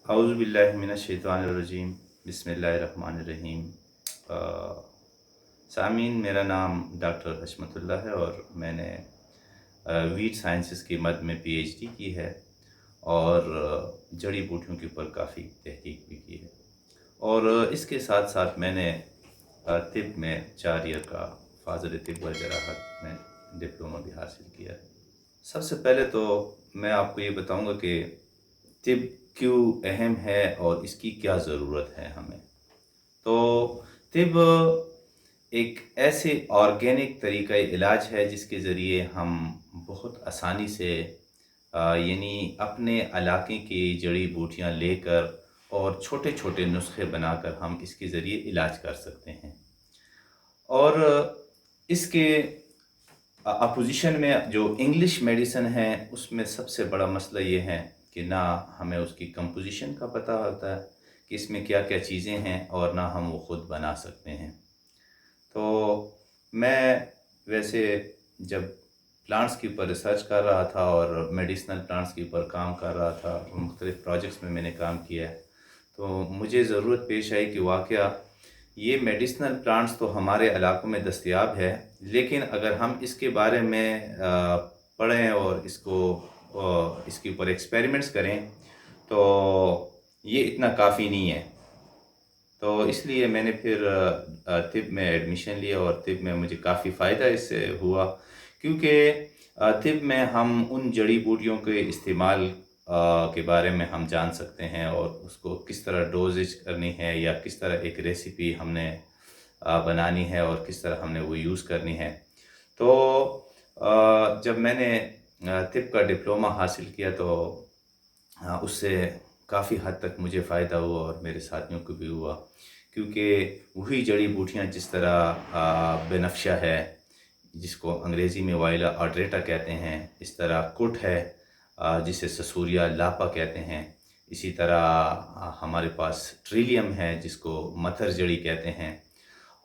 औज़ु बिल्लाहि मिनश-शैतानिर-रजीम। बिस्मिल्लाहिर-रहमानिर-रहीम। अ, सामीन, मेरा नाम डॉक्टर हशमतुल्लाह है और मैंने वीट साइंसेस की मद में पीएचडी की है और जड़ी बूटियों के ऊपर काफ़ी तहकीक भी की है। और इसके साथ साथ मैंने तिब में 4 ईयर का फ़ाज़िल तिब व जराहत में डिप्लोमा भी हासिल किया है। सबसे पहले तो मैं आपको ये बताऊँगा कि तिब क्यों अहम है और इसकी क्या ज़रूरत है हमें। तो तिब एक ऐसे ऑर्गेनिक तरीक़ा इलाज है जिसके ज़रिए हम बहुत आसानी से यानी अपने इलाके की जड़ी बूटियाँ लेकर और छोटे-छोटे नुस्ख़े बनाकर हम इसके ज़रिए इलाज कर सकते हैं। और इसके अपोज़िशन में जो इंग्लिश मेडिसिन है, उसमें सबसे बड़ा मसला ये है कि ना हमें उसकी कंपोज़िशन का पता होता है कि इसमें क्या-क्या चीज़ें हैं और ना हम वो ख़ुद बना सकते हैं। तो मैं वैसे जब प्लांट्स के ऊपर रिसर्च कर रहा था और मेडिसिनल प्लांट्स के ऊपर काम कर रहा था, मुख्तलिफ़ प्रोजेक्ट्स में मैंने काम किया है, तो मुझे ज़रूरत पेश आई कि वाक़या ये मेडिसिनल प्लांट्स तो हमारे इलाकों में दस्तयाब है, लेकिन अगर हम इसके बारे में पढ़ें और इसके ऊपर एक्सपेरिमेंट्स करें, तो ये इतना काफ़ी नहीं है। तो इसलिए मैंने फिर तिब में एडमिशन लिया और तिब में मुझे काफ़ी फ़ायदा इससे हुआ, क्योंकि तिब में हम उन जड़ी बूटियों के इस्तेमाल के बारे में हम जान सकते हैं और उसको किस तरह डोज़ेज करनी है या किस तरह एक रेसिपी हमने बनानी है और किस तरह हमने वो यूज़ करनी है। तो जब मैंने तिब का डिप्लोमा हासिल किया तो उससे काफ़ी हद तक मुझे फ़ायदा हुआ और मेरे साथियों को भी हुआ, क्योंकि वही जड़ी बूटियाँ जिस तरह बेनफ्शा है, जिसको अंग्रेज़ी में वाइला ऑड्रेटा कहते हैं, इस तरह कुट है जिसे ससूरिया लापा कहते हैं, इसी तरह हमारे पास ट्रिलियम है जिसको मथर जड़ी कहते हैं,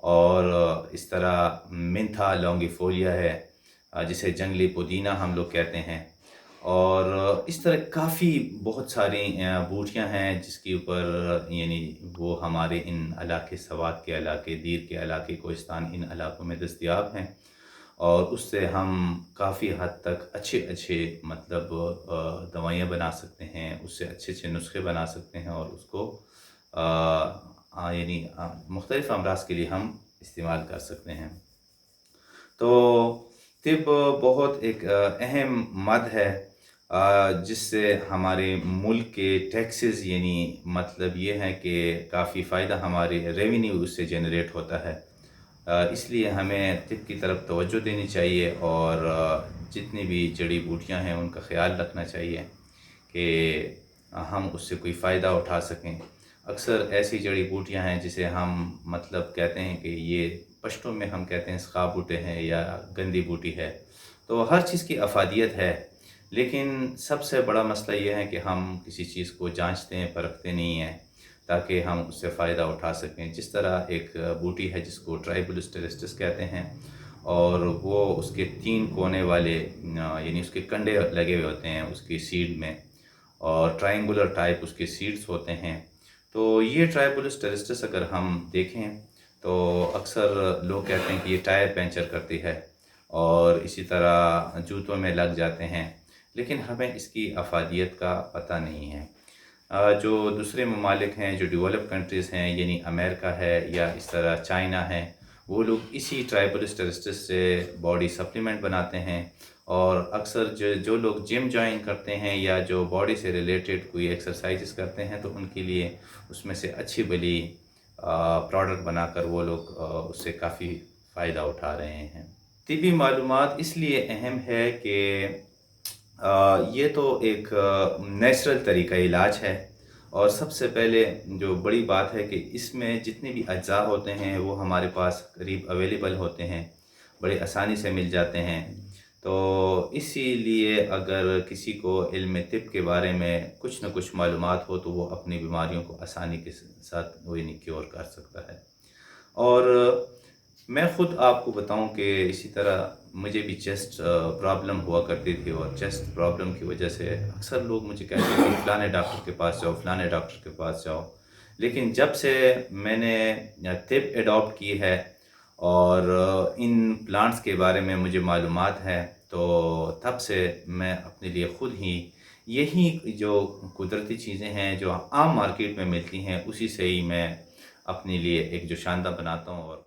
और इस तरह मेंथा लॉन्गिफोलिया है जिसे जंगली पुदीना हम लोग कहते हैं। और इस तरह काफ़ी बहुत सारी बूटियाँ हैं जिसके ऊपर यानी वो हमारे इन इलाके सवात के इलाके, दीर के इलाके, कोहिस्तान इन इलाकों में दस्तयाब हैं और उससे हम काफ़ी हद तक अच्छे-अच्छे मतलब दवाइयाँ बना सकते हैं, उससे अच्छे-अच्छे नुस्ख़े बना सकते हैं और उसको यानी मुख्तलिफ़ अमराज़ के लिए हम इस्तेमाल कर सकते हैं। तो तिब बहुत एक अहम मद है जिससे हमारे मुल्क के टैक्सेस यानी मतलब ये है कि काफ़ी फ़ायदा हमारे रेवेन्यू उससे जनरेट होता है। इसलिए हमें तिब की तरफ तवज्जो देनी चाहिए और जितनी भी जड़ी बूटियाँ हैं उनका ख़्याल रखना चाहिए कि हम उससे कोई फ़ायदा उठा सकें। अक्सर ऐसी जड़ी बूटियाँ हैं जिसे हम मतलब कहते हैं कि ये पश्तो में हम कहते हैं स्खा बूटे हैं या गंदी बूटी है। तो हर चीज़ की अफ़ादियत है, लेकिन सबसे बड़ा मसला ये है कि हम किसी चीज़ को जाँचते हैं, परखते नहीं हैं, ताकि हम उससे फ़ायदा उठा सकें। जिस तरह एक बूटी है जिसको ट्राइबुलस टेरेस्टिस कहते हैं और वो उसके 3 कोने वाले यानी उसके कंडे लगे हुए होते हैं उसकी सीड में और ट्रायंगुलर टाइप उसके सीड्स होते हैं। तो ये ट्राइबुलस टेरेस्टिस अगर हम देखें तो अक्सर लोग कहते हैं कि ये टायर पंचर करती है और इसी तरह जूतों में लग जाते हैं, लेकिन हमें इसकी अफ़ादियत का पता नहीं है। जो दूसरे ममालिक हैं, जो डेवलप कंट्रीज़ हैं यानी अमेरिका है या इस तरह चाइना है, वो लोग इसी ट्राइबुलस टेरेस्टिस से बॉडी सप्लीमेंट बनाते हैं और अक्सर जो लोग जिम जॉइन करते हैं या जो बॉडी से रिलेटेड कोई एक्सरसाइज़ करते हैं, तो उनके लिए उसमें से अच्छी भली प्रोडक्ट बनाकर वो लोग उससे काफ़ी फ़ायदा उठा रहे हैं। तिब्बी मालूमात इसलिए अहम है कि ये तो एक नेचुरल तरीक़ा इलाज है और सबसे पहले जो बड़ी बात है कि इसमें जितने भी अज्जा होते हैं वो हमारे पास करीब अवेलेबल होते हैं, बड़े आसानी से मिल जाते हैं। तो इसीलिए अगर किसी को इल्म तिब के बारे में कुछ न कुछ मालूमात हो तो वो अपनी बीमारियों को आसानी के साथ वो यानी क्योर कर सकता है। और मैं ख़ुद आपको बताऊं कि इसी तरह مجھے بھی چیسٹ پرابلم ہوا کرتی تھی، اور چیسٹ پرابلم کی وجہ سے اکثر لوگ مجھے کہتے تھے کہ فلانے ڈاکٹر کے پاس جاؤ، فلانے ڈاکٹر کے پاس جاؤ. لیکن جب سے میں نے طب ایڈاپٹ کی ہے اور ان پلانٹس کے بارے میں مجھے معلومات ہے، تو تب سے میں اپنے لیے خود ہی یہی جو قدرتی چیزیں ہیں جو عام مارکیٹ میں ملتی ہیں، اسی سے ہی میں اپنے لیے ایک جو شاندار بناتا ہوں. اور